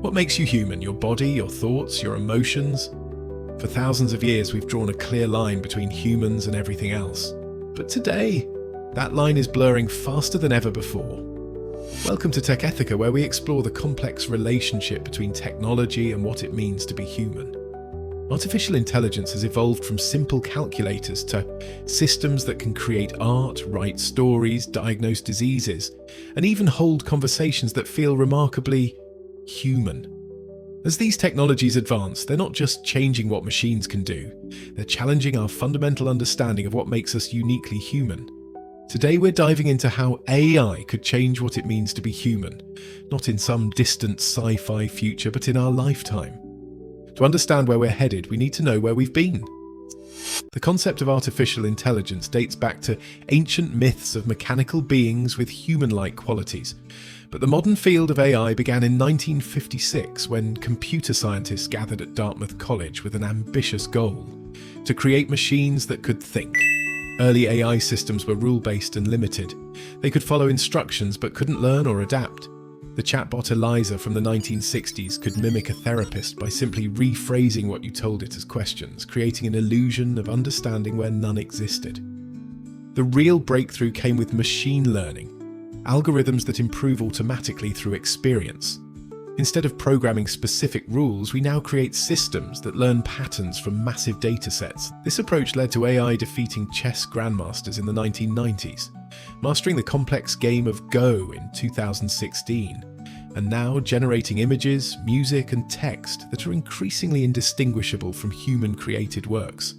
What makes you human? Your body, your thoughts, your emotions? For thousands of years, we've drawn a clear line between humans and everything else. But today, that line is blurring faster than ever before. Welcome to TechEthica, where we explore the complex relationship between technology and what it means to be human. Artificial intelligence has evolved from simple calculators to systems that can create art, write stories, diagnose diseases, and even hold conversations that feel remarkably human. As these technologies advance, they're not just changing what machines can do, they're challenging our fundamental understanding of what makes us uniquely human. Today we're diving into how AI could change what it means to be human, not in some distant sci-fi future, but in our lifetime. To understand where we're headed, we need to know where we've been. The concept of artificial intelligence dates back to ancient myths of mechanical beings with human-like qualities. But the modern field of AI began in 1956 when computer scientists gathered at Dartmouth College with an ambitious goal: to create machines that could think. Early AI systems were rule-based and limited. They could follow instructions but couldn't learn or adapt. The chatbot Eliza from the 1960s could mimic a therapist by simply rephrasing what you told it as questions, creating an illusion of understanding where none existed. The real breakthrough came with machine learning, algorithms that improve automatically through experience. Instead of programming specific rules, we now create systems that learn patterns from massive datasets. This approach led to AI defeating chess grandmasters in the 1990s, mastering the complex game of Go in 2016, and now generating images, music, and text that are increasingly indistinguishable from human-created works.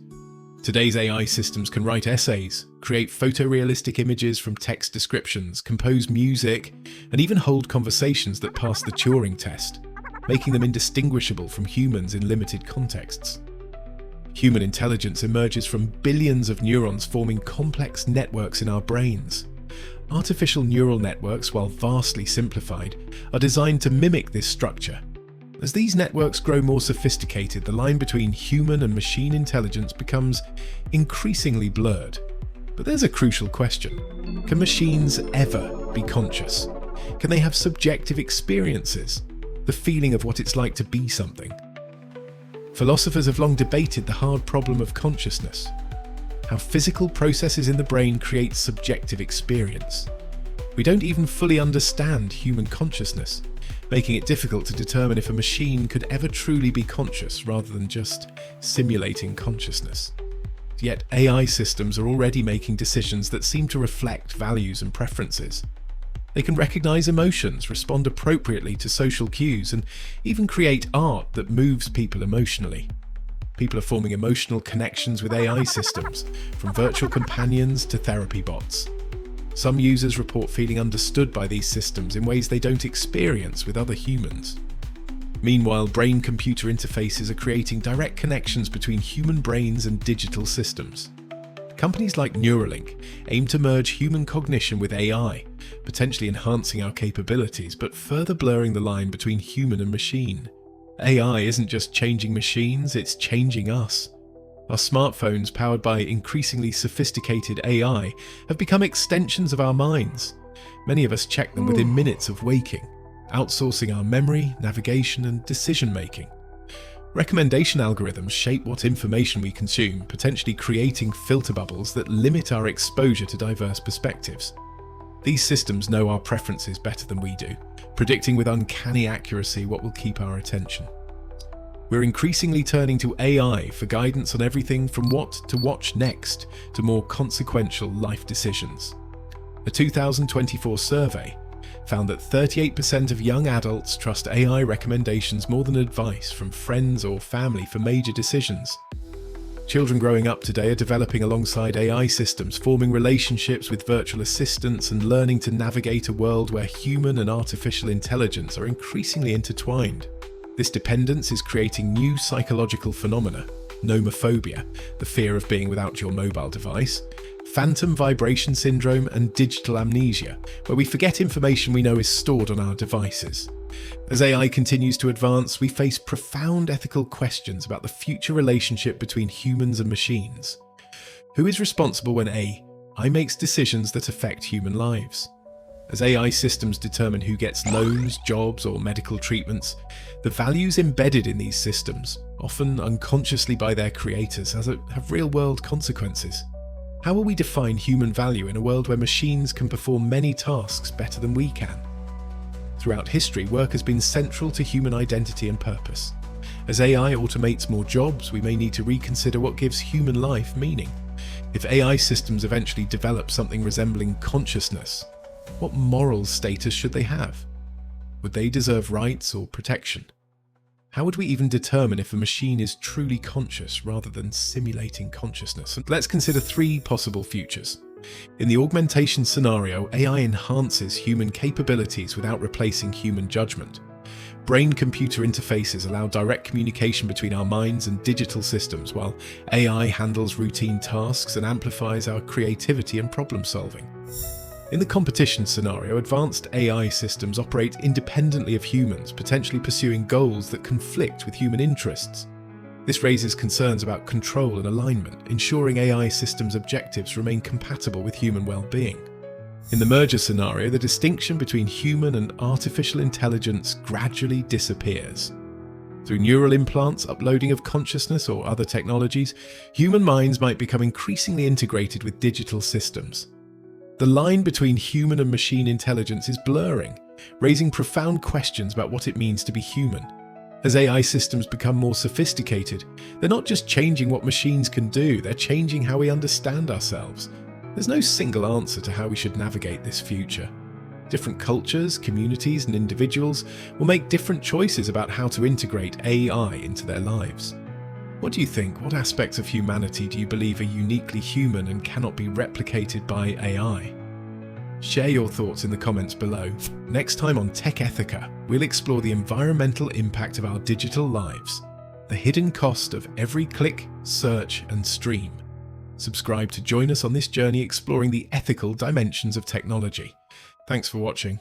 Today's AI systems can write essays, create photorealistic images from text descriptions, compose music, and even hold conversations that pass the Turing test, making them indistinguishable from humans in limited contexts. Human intelligence emerges from billions of neurons forming complex networks in our brains. Artificial neural networks, while vastly simplified, are designed to mimic this structure. As these networks grow more sophisticated, the line between human and machine intelligence becomes increasingly blurred. But there's a crucial question. Can machines ever be conscious? Can they have subjective experiences? The feeling of what it's like to be something? Philosophers have long debated the hard problem of consciousness. How physical processes in the brain create subjective experience. We don't even fully understand human consciousness, making it difficult to determine if a machine could ever truly be conscious rather than just simulating consciousness. Yet AI systems are already making decisions that seem to reflect values and preferences. They can recognize emotions, respond appropriately to social cues, and even create art that moves people emotionally. People are forming emotional connections with AI systems, from virtual companions to therapy bots. Some users report feeling understood by these systems in ways they don't experience with other humans. Meanwhile, brain-computer interfaces are creating direct connections between human brains and digital systems. Companies like Neuralink aim to merge human cognition with AI, potentially enhancing our capabilities, but further blurring the line between human and machine. AI isn't just changing machines, it's changing us. Our smartphones, powered by increasingly sophisticated AI, have become extensions of our minds. Many of us check them within minutes of waking, outsourcing our memory, navigation, and decision-making. Recommendation algorithms shape what information we consume, potentially creating filter bubbles that limit our exposure to diverse perspectives. These systems know our preferences better than we do, predicting with uncanny accuracy what will keep our attention. We're increasingly turning to AI for guidance on everything from what to watch next to more consequential life decisions. A 2024 survey found that 38% of young adults trust AI recommendations more than advice from friends or family for major decisions. Children growing up today are developing alongside AI systems, forming relationships with virtual assistants and learning to navigate a world where human and artificial intelligence are increasingly intertwined. This dependence is creating new psychological phenomena: nomophobia, the fear of being without your mobile device, phantom vibration syndrome, and digital amnesia, where we forget information we know is stored on our devices. As AI continues to advance, we face profound ethical questions about the future relationship between humans and machines. Who is responsible when AI makes decisions that affect human lives? As AI systems determine who gets loans, jobs, or medical treatments, the values embedded in these systems, often unconsciously by their creators, have real-world consequences. How will we define human value in a world where machines can perform many tasks better than we can? Throughout history, work has been central to human identity and purpose. As AI automates more jobs, we may need to reconsider what gives human life meaning. If AI systems eventually develop something resembling consciousness, what moral status should they have? Would they deserve rights or protection? How would we even determine if a machine is truly conscious rather than simulating consciousness? And let's consider 3 possible futures. In the augmentation scenario, AI enhances human capabilities without replacing human judgment. Brain-computer interfaces allow direct communication between our minds and digital systems, while AI handles routine tasks and amplifies our creativity and problem-solving. In the competition scenario, advanced AI systems operate independently of humans, potentially pursuing goals that conflict with human interests. This raises concerns about control and alignment, ensuring AI systems' objectives remain compatible with human well-being. In the merger scenario, the distinction between human and artificial intelligence gradually disappears. Through neural implants, uploading of consciousness, or other technologies, human minds might become increasingly integrated with digital systems. The line between human and machine intelligence is blurring, raising profound questions about what it means to be human. As AI systems become more sophisticated, they're not just changing what machines can do, they're changing how we understand ourselves. There's no single answer to how we should navigate this future. Different cultures, communities, and individuals will make different choices about how to integrate AI into their lives. What do you think? What aspects of humanity do you believe are uniquely human and cannot be replicated by AI? Share your thoughts in the comments below. Next time on TechEthica, we'll explore the environmental impact of our digital lives, the hidden cost of every click, search, and stream. Subscribe to join us on this journey exploring the ethical dimensions of technology. Thanks for watching.